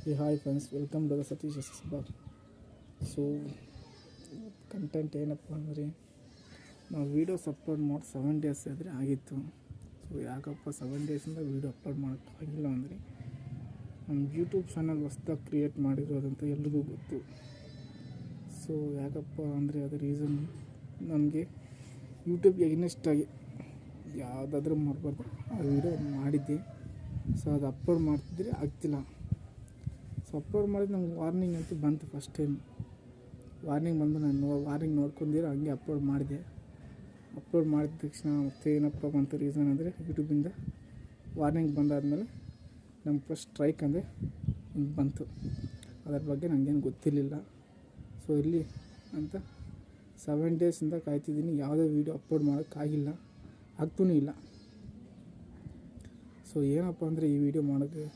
Hey, hi friends, welcome to the Satish SS Bar. So content ಏನಪ್ಪ ಅಂದರೆ ನಾವು videos upload ಮಾಡಿ 7 days ಆದರೆ ಆಗಿತ್ತು. ಸೊ ಯಾಕಪ್ಪ 7 ಡೇಸಿಂದ ವೀಡಿಯೋ ಅಪ್ಲೋಡ್ ಮಾಡೋಕ್ಕಾಗಿಲ್ಲ ಅಂದರೆ ನಮ್ಮ ಯೂಟ್ಯೂಬ್ ಚಾನಲ್ ಹೊಸ್ದಾಗಿ ಕ್ರಿಯೇಟ್ ಮಾಡಿರೋದಂತ ಎಲ್ರಿಗೂ ಗೊತ್ತು. ಸೊ ಯಾಕಪ್ಪ ಅಂದರೆ ಅದು ರೀಸನ್ ನನಗೆ ಯೂಟ್ಯೂಬ್ಗೆ ಎಗ್ನೆಸ್ಟಾಗಿ ಯಾವುದಾದ್ರೂ ಮಾಡಬಾರ್ದು ಆ ವಿಡಿಯೋ ಮಾಡಿದ್ದೆ. ಸೊ ಅದು ಅಪ್ಲೋಡ್ ಮಾಡ್ತಿದ್ರೆ ಆಗ್ತಿಲ್ಲ. ಸೊ ಅಪ್ಲೋಡ್ ಮಾಡಿದ್ದು ನಂಗೆ ವಾರ್ನಿಂಗ್ ಅಂತೂ ಬಂತು. ಫಸ್ಟ್ ಟೈಮ್ ವಾರ್ನಿಂಗ್ ಬಂದು ನಾನು ವಾರ್ನಿಂಗ್ ನೋಡ್ಕೊಂಡಿರೋ ಹಂಗೆ ಅಪ್ಲೋಡ್ ಮಾಡಿದೆ. ಅಪ್ಲೋಡ್ ಮಾಡಿದ ತಕ್ಷಣ ಮತ್ತೆ ಏನಪ್ಪ ಬಂತು ರೀಸನ್ ಅಂದರೆ ಯೂಟ್ಯೂಬಿಂದ ವಾರ್ನಿಂಗ್ ಬಂದಾದಮೇಲೆ ನಮ್ಗೆ ಫಸ್ಟ್ ಸ್ಟ್ರೈಕ್ ಅಂದರೆ ಬಂತು. ಅದರ ಬಗ್ಗೆ ನನಗೇನು ಗೊತ್ತಿರಲಿಲ್ಲ. ಸೊ ಇರಲಿ ಅಂತ 7 ಡೇಸಿಂದ ಕಾಯ್ತಿದ್ದೀನಿ. ಯಾವುದೇ ವೀಡಿಯೋ ಅಪ್ಲೋಡ್ ಮಾಡೋಕ್ಕಾಗಿಲ್ಲ, ಆಗ್ತೂ ಇಲ್ಲ. ಸೊ ಏನಪ್ಪ ಅಂದರೆ ಈ ವಿಡಿಯೋ ಮಾಡೋಕ್ಕೆ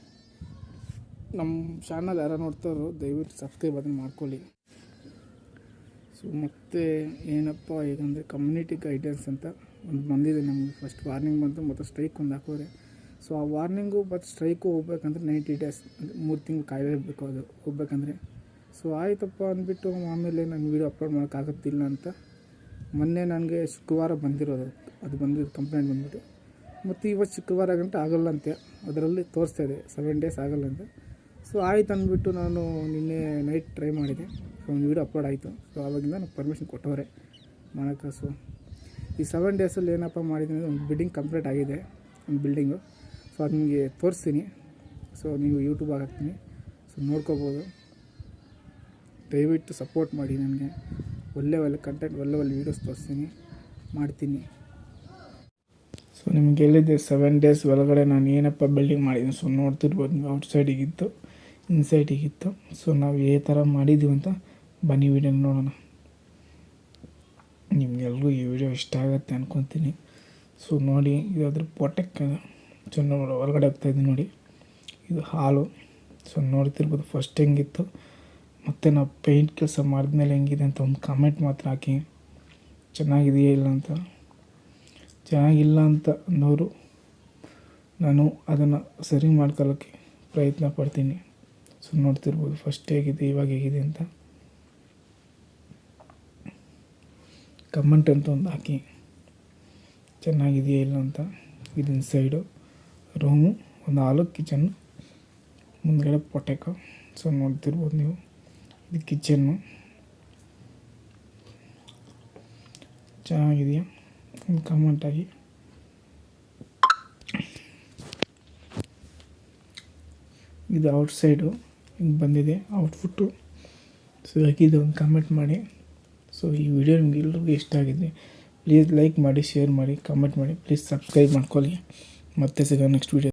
ನಮ್ಮ ಚಾನಲ್ ಯಾರು ನೋಡ್ತಾರೋ ದಯವಿಟ್ಟು ಸಬ್ಸ್ಕ್ರೈಬ್ ಅದನ್ನು ಮಾಡ್ಕೊಳ್ಳಿ. ಸೊ ಮತ್ತು ಏನಪ್ಪ ಈಗಂದರೆ ಕಮ್ಯುನಿಟಿ ಗೈಡೆನ್ಸ್ ಅಂತ ಒಂದು ಬಂದಿದೆ ನಮಗೆ. ಫಸ್ಟ್ ವಾರ್ನಿಂಗ್ ಬಂತು ಮತ್ತು ಸ್ಟ್ರೈಕ್ ಒಂದು ಹಾಕೋರೆ. ಸೊ ಆ ವಾರ್ನಿಂಗು ಮತ್ತು ಸ್ಟ್ರೈಕು ಹೋಗ್ಬೇಕಂದ್ರೆ 90 ಡೇಸ್ ಅಂದರೆ 3 ತಿಂಗಳು ಕಾಯಲೇಬೇಕು ಅದು ಹೋಗ್ಬೇಕಂದ್ರೆ. ಸೊ ಆಯ್ತಪ್ಪ ಅಂದ್ಬಿಟ್ಟು ಆಮೇಲೆ ನಾನು ವೀಡಿಯೋ ಅಪ್ಲೋಡ್ ಮಾಡೋಕ್ಕಾಗುತ್ತಿಲ್ಲ ಅಂತ ಮೊನ್ನೆ ನನಗೆ ಶುಕ್ರವಾರ ಬಂದಿರೋದು. ಅದು ಬಂದಿದ್ದು ಕಂಪ್ಲೇಂಟ್ ಬಂದ್ಬಿಟ್ಟು ಮತ್ತು ಇವತ್ತು ಶುಕ್ರವಾರ ಗಂಟೆ ಆಗೋಲ್ಲ ಅದರಲ್ಲಿ ತೋರಿಸ್ತಾಯಿದೆ 7 ಡೇಸ್ ಆಗೋಲ್ಲ ಅಂತ. ಸೊ ಆಯ್ತು ಅಂದ್ಬಿಟ್ಟು ನಾನು ನಿನ್ನೆ ನೈಟ್ ಟ್ರೈ ಮಾಡಿದೆ. ಸೊ ಒಂದು ವೀಡಿಯೋ ಅಪ್ಲೋಡ್ ಆಯಿತು. ಸೊ ಆವಾಗಿಂದ ನನಗೆ ಪರ್ಮಿಷನ್ ಕೊಟ್ಟವ್ರೆ ಮಾಡೋಕ್ಕೆ. ಸೊ ಈ 7 ಡೇಸಲ್ಲಿ ಏನಪ್ಪ ಮಾಡಿದ್ದೀನಿ ಅಂದರೆ ಒಂದು ಬಿಲ್ಡಿಂಗ್ ಕಂಪ್ಲೀಟ್ ಆಗಿದೆ, ಒಂದು ಬಿಲ್ಡಿಂಗು. ಸೊ ಅದು ನಿಮಗೆ ತೋರಿಸ್ತೀನಿ. ಸೊ ನೀವು ಯೂಟ್ಯೂಬಾಗಿ ಹಾಕ್ತೀನಿ, ಸೊ ನೋಡ್ಕೋಬೋದು. ದಯವಿಟ್ಟು ಸಪೋರ್ಟ್ ಮಾಡಿ ನನಗೆ. ಒಳ್ಳೆ ಕಂಟೆಂಟ್ ಒಳ್ಳೆ ವೀಡಿಯೋಸ್ ತೋರಿಸ್ತೀನಿ, ಮಾಡ್ತೀನಿ. ಸೊ ನಿಮ್ಗೆ ಹೇಳಿದ್ದೆ 7 ಡೇಸ್ ಒಳಗಡೆ ನಾನು ಏನಪ್ಪ ಬಿಲ್ಡಿಂಗ್ ಮಾಡಿದ್ದೀನಿ. ಸೊ ನೋಡ್ತಿರ್ಬೋದು ನೀವು, ಔಟ್ಸೈಡಿಗಿತ್ತು, ಇನ್ಸೈಡಿಗಿತ್ತು. ಸೊ ನಾವು ಈ ಥರ ಮಾಡಿದ್ದೀವಿ ಅಂತ ಬನ್ನಿ ವಿಡಿಯೋ ನೋಡೋಣ. ನಿಮಗೆಲ್ರಿಗೂ ಈ ವಿಡಿಯೋ ಇಷ್ಟ ಆಗುತ್ತೆ ಅಂದ್ಕೊತೀನಿ. ಸೊ ನೋಡಿ, ಇದಾದ್ರ ಪೊಟೆಕ್. ಸೊ ನೋಡಿ ಹೊರಗಡೆ ಹೋಗ್ತಾಯಿದ್ದೀನಿ ನೋಡಿ, ಇದು ಹಾಲು. ಸೊ ನೋಡ್ತಿರ್ಬೋದು ಫಸ್ಟ್ ಹೆಂಗಿತ್ತು ಮತ್ತು ನಾವು ಪೇಂಟ್ ಕೆಲಸ ಮಾಡಿದ್ಮೇಲೆ ಹೆಂಗಿದೆ ಅಂತ ಒಂದು ಕಾಮೆಂಟ್ ಮಾತ್ರ ಹಾಕಿ. ಚೆನ್ನಾಗಿದೆಯಾ ಇಲ್ಲ ಅಂತ. ಚೆನ್ನಾಗಿಲ್ಲ ಅಂತ ಅನ್ನೋರು ನಾನು ಅದನ್ನು ಸರಿ ಮಾಡ್ಕೊಳ್ಳೋಕ್ಕೆ ಪ್ರಯತ್ನ ಪಡ್ತೀನಿ. ಸೊ ನೋಡ್ತಿರ್ಬೋದು ಫಸ್ಟ್ ಹೇಗಿದೆ ಇವಾಗ ಹೇಗಿದೆ ಅಂತ ಕಮೆಂಟ್ ಅಂತ ಒಂದು ಹಾಕಿ, ಚೆನ್ನಾಗಿದೆಯಾ ಇಲ್ಲ ಅಂತ. ಇದು ಇನ್ಸೈಡು ರೂಮು, ಒಂದು ಹಾಲು, ಕಿಚನ್ನು, ಮುಂದ್ಗಡೆ ಪೊಟೆಕೊ. ಸೊ ನೋಡ್ತಿರ್ಬೋದು ನೀವು, ಇದು ಕಿಚನ್ನು. ಚೆನ್ನಾಗಿದೆಯಾ ಒಂದು ಕಮೆಂಟ್ ಆಗಿ. ಇದು ಔಟ್ಸೈಡು ಹಿಂಗೆ ಬಂದಿದೆ ಔಟ್ಫುಟ್ಟು. ಸೊ ಹಾಕಿದ್ದು ಒಂದು ಕಮೆಂಟ್ ಮಾಡಿ. ಸೊ ಈ ವಿಡಿಯೋ ನಿಮ್ಗೆ ಎಲ್ರಿಗೂ ಇಷ್ಟ ಆಗಿದೆ, ಪ್ಲೀಸ್ ಲೈಕ್ ಮಾಡಿ, ಶೇರ್ ಮಾಡಿ, ಕಮೆಂಟ್ ಮಾಡಿ, ಪ್ಲೀಸ್ ಸಬ್ಸ್ಕ್ರೈಬ್ ಮಾಡ್ಕೊಳ್ಳಿ. ಮತ್ತೆ ಸಿಗೋಣ ನೆಕ್ಸ್ಟ್ ವಿಡಿಯೋ.